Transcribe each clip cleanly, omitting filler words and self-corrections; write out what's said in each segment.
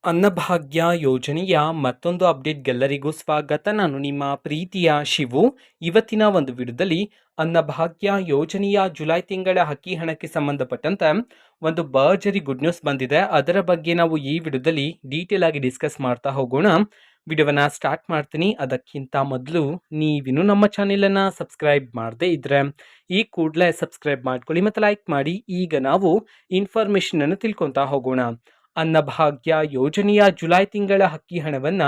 ಅನ್ನಭಾಗ್ಯ ಯೋಜನೆಯ ಮತ್ತೊಂದು ಅಪ್ಡೇಟ್ಗೆಲ್ಲರಿಗೂ ಸ್ವಾಗತ. ನಾನು ನಿಮ್ಮ ಪ್ರೀತಿಯ ಶಿವು. ಇವತ್ತಿನ ಒಂದು ವಿಡಿಯೋದಲ್ಲಿ ಅನ್ನಭಾಗ್ಯ ಯೋಜನೆಯ ಜುಲೈ ತಿಂಗಳ ಅಕ್ಕಿ ಹಣಕ್ಕೆ ಸಂಬಂಧಪಟ್ಟಂತೆ ಒಂದು ಭರ್ಜರಿ ಗುಡ್ ನ್ಯೂಸ್ ಬಂದಿದೆ. ಅದರ ಬಗ್ಗೆ ನಾವು ಈ ವಿಡಿಯೋದಲ್ಲಿ ಡೀಟೇಲ್ ಆಗಿ ಡಿಸ್ಕಸ್ ಮಾಡ್ತಾ ಹೋಗೋಣ. ವಿಡಿಯೋವನ್ನ ಸ್ಟಾರ್ಟ್ ಮಾಡ್ತೀನಿ. ಅದಕ್ಕಿಂತ ಮೊದಲು ನೀವಿನ್ನು ನಮ್ಮ ಚಾನೆಲನ್ನು ಸಬ್ಸ್ಕ್ರೈಬ್ ಮಾಡದೇ ಇದ್ರೆ ಈ ಕೂಡಲೇ ಸಬ್ಸ್ಕ್ರೈಬ್ ಮಾಡ್ಕೊಳ್ಳಿ ಮತ್ತು ಲೈಕ್ ಮಾಡಿ. ಈಗ ನಾವು ಇನ್ಫಾರ್ಮೇಶನ್ ಅನ್ನು ತಿಳ್ಕೊತಾ ಹೋಗೋಣ. ಅನ್ನಭಾಗ್ಯ ಯೋಜನೆಯ ಜುಲೈ ತಿಂಗಳ ಅಕ್ಕಿ ಹಣವನ್ನ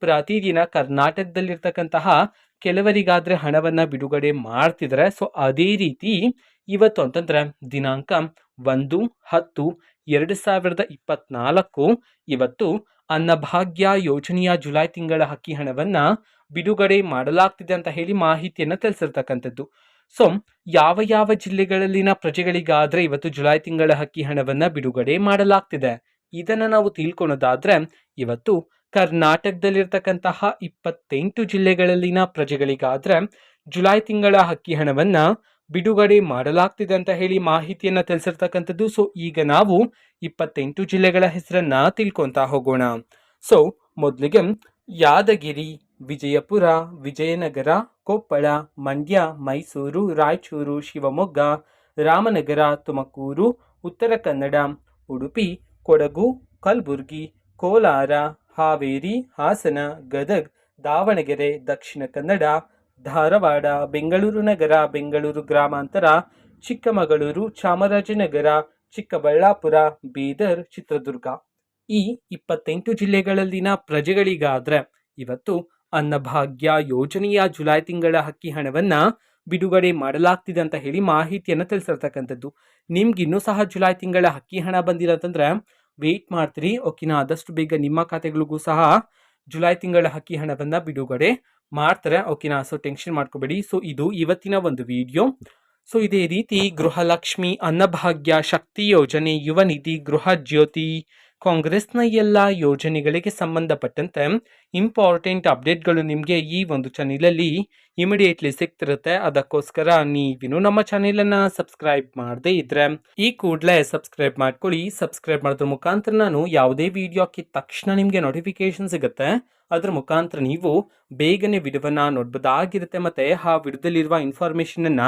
ಪ್ರತಿದಿನ ಕರ್ನಾಟಕದಲ್ಲಿರ್ತಕ್ಕಂತಹ ಕೆಲವರಿಗಾದ್ರೆ ಹಣವನ್ನ ಬಿಡುಗಡೆ ಮಾಡ್ತಿದ್ದಾರೆ. ಸೊ ಅದೇ ರೀತಿ ಇವತ್ತು ಅಂತಂದ್ರೆ ದಿನಾಂಕ 1/10/2024 ಇವತ್ತು ಅನ್ನಭಾಗ್ಯ ಯೋಜನೆಯ ಜುಲೈ ತಿಂಗಳ ಅಕ್ಕಿ ಹಣವನ್ನ ಬಿಡುಗಡೆ ಮಾಡಲಾಗ್ತಿದೆ ಅಂತ ಹೇಳಿ ಮಾಹಿತಿಯನ್ನು ತಿಳಿಸಿರ್ತಕ್ಕಂಥದ್ದು. ಸೊ ಯಾವ ಯಾವ ಜಿಲ್ಲೆಗಳಲ್ಲಿನ ಪ್ರಜೆಗಳಿಗಾದ್ರೆ ಇವತ್ತು ಜುಲೈ ತಿಂಗಳ ಅಕ್ಕಿ ಹಣವನ್ನ ಬಿಡುಗಡೆ ಮಾಡಲಾಗ್ತಿದೆ ಇದನ್ನ ನಾವು ತಿಳ್ಕೊಳೋದಾದ್ರೆ, ಇವತ್ತು ಕರ್ನಾಟಕದಲ್ಲಿರ್ತಕ್ಕಂತಹ 28 ಜಿಲ್ಲೆಗಳಲ್ಲಿನ ಪ್ರಜೆಗಳಿಗಾದ್ರೆ ಜುಲೈ ತಿಂಗಳ ಅಕ್ಕಿ ಹಣವನ್ನ ಬಿಡುಗಡೆ ಮಾಡಲಾಗ್ತಿದೆ ಅಂತ ಹೇಳಿ ಮಾಹಿತಿಯನ್ನ ತಿಳಿಸಿರ್ತಕ್ಕಂಥದ್ದು. ಸೊ ಈಗ ನಾವು 28 ಜಿಲ್ಲೆಗಳ ಹೆಸರನ್ನ ತಿಳ್ಕೊಂತಾ ಹೋಗೋಣ. ಸೊ ಮೊದಲಿಗೆ ಯಾದಗಿರಿ, ವಿಜಯಪುರ, ವಿಜಯನಗರ, ಕೊಪ್ಪಳ, ಮಂಡ್ಯ, ಮೈಸೂರು, ರಾಯಚೂರು, ಶಿವಮೊಗ್ಗ, ರಾಮನಗರ, ತುಮಕೂರು, ಉತ್ತರ ಕನ್ನಡ, ಉಡುಪಿ, ಕೊಡಗು, ಕಲಬುರಗಿ, ಕೋಲಾರ, ಹಾವೇರಿ, ಹಾಸನ, ಗದಗ್, ದಾವಣಗೆರೆ, ದಕ್ಷಿಣ ಕನ್ನಡ, ಧಾರವಾಡ, ಬೆಂಗಳೂರು ನಗರ, ಬೆಂಗಳೂರು ಗ್ರಾಮಾಂತರ, ಚಿಕ್ಕಮಗಳೂರು, ಚಾಮರಾಜನಗರ, ಚಿಕ್ಕಬಳ್ಳಾಪುರ, ಬೀದರ್, ಚಿತ್ರದುರ್ಗ ಈ 28 ಜಿಲ್ಲೆಗಳಲ್ಲಿನ ಪ್ರಜೆಗಳಿಗಾದ್ರೆ ಇವತ್ತು ಅನ್ನಭಾಗ್ಯ ಯೋಜನೆಯ ಜುಲೈ ತಿಂಗಳ ಅಕ್ಕಿ ಹಣವನ್ನ ಬಿಡುಗಡೆ ಮಾಡಲಾಗ್ತಿದೆ ಅಂತ ಹೇಳಿ ಮಾಹಿತಿಯನ್ನು ತಿಳಿಸಿರ್ತಕ್ಕಂಥದ್ದು. ನಿಮ್ಗಿನ್ನೂ ಸಹ ಜುಲೈ ತಿಂಗಳ ಅಕ್ಕಿ ಹಣ ಬಂದಿಲ್ಲ ಅಂತಂದ್ರೆ ವೇಟ್ ಮಾಡ್ತೀರಿ. ಓಕೆನಾ, ಆದಷ್ಟು ಬೇಗ ನಿಮ್ಮ ಖಾತೆಗಳಿಗೂ ಸಹ ಜುಲೈ ತಿಂಗಳ ಅಕ್ಕಿ ಹಣವನ್ನ ಬಿಡುಗಡೆ ಮಾಡ್ತಾರೆ. ಓಕೆನಾ, ಸೊ ಟೆನ್ಷನ್ ಮಾಡ್ಕೋಬೇಡಿ. ಸೊ ಇದು ಇವತ್ತಿನ ಒಂದು ವಿಡಿಯೋ. ಸೊ ಇದೇ ರೀತಿ ಗೃಹಲಕ್ಷ್ಮಿ, ಅನ್ನಭಾಗ್ಯ, ಶಕ್ತಿ ಯೋಜನೆ, ಯುವ ನಿಧಿ, ಗೃಹ ಜ್ಯೋತಿ, ಕಾಂಗ್ರೆಸ್ನ ಎಲ್ಲ ಯೋಜನೆಗಳಿಗೆ ಸಂಬಂಧಪಟ್ಟಂತೆ ಇಂಪಾರ್ಟೆಂಟ್ ಅಪ್ಡೇಟ್ಗಳು ನಿಮಗೆ ಈ ಒಂದು ಚಾನೆಲಲ್ಲಿ ಇಮಿಡಿಯೇಟ್ಲಿ ಸಿಗ್ತಿರುತ್ತೆ. ಅದಕ್ಕೋಸ್ಕರ ನೀವಿನ್ನು ನಮ್ಮ ಚಾನೆಲನ್ನು ಸಬ್ಸ್ಕ್ರೈಬ್ ಮಾಡದೇ ಇದ್ರೆ ಈ ಕೂಡಲೇ ಸಬ್ಸ್ಕ್ರೈಬ್ ಮಾಡ್ಕೊಳ್ಳಿ. ಸಬ್ಸ್ಕ್ರೈಬ್ ಮಾಡೋದ್ರ ಮುಖಾಂತರ ನಾನು ಯಾವುದೇ ವಿಡಿಯೋ ಹಾಕಿದ ತಕ್ಷಣ ನಿಮಗೆ ನೋಟಿಫಿಕೇಶನ್ ಸಿಗುತ್ತೆ. ಅದ್ರ ಮುಖಾಂತರ ನೀವು ಬೇಗನೆ ವಿಡಿಯೋವನ್ನ ನೋಡ್ಬೋದಾಗಿರುತ್ತೆ ಮತ್ತೆ ಆ ವಿಡಿಯೋದಲ್ಲಿರುವ ಇನ್ಫಾರ್ಮೇಶನ್ ಅನ್ನ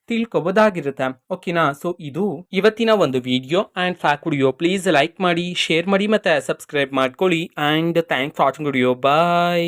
ತಿಳ್ಕೊಬೋದಾಗಿರುತ್ತೆ. ಓಕೆನಾ, ಸೊ ಇದು ಇವತ್ತಿನ ಒಂದು video and fact video. Please like ಮಾಡಿ, ಶೇರ್ ಮಾಡಿ ಮತ್ತೆ ಸಬ್ಸ್ಕ್ರೈಬ್ ಮಾಡ್ಕೊಳ್ಳಿ. And thanks for watching video. Bye.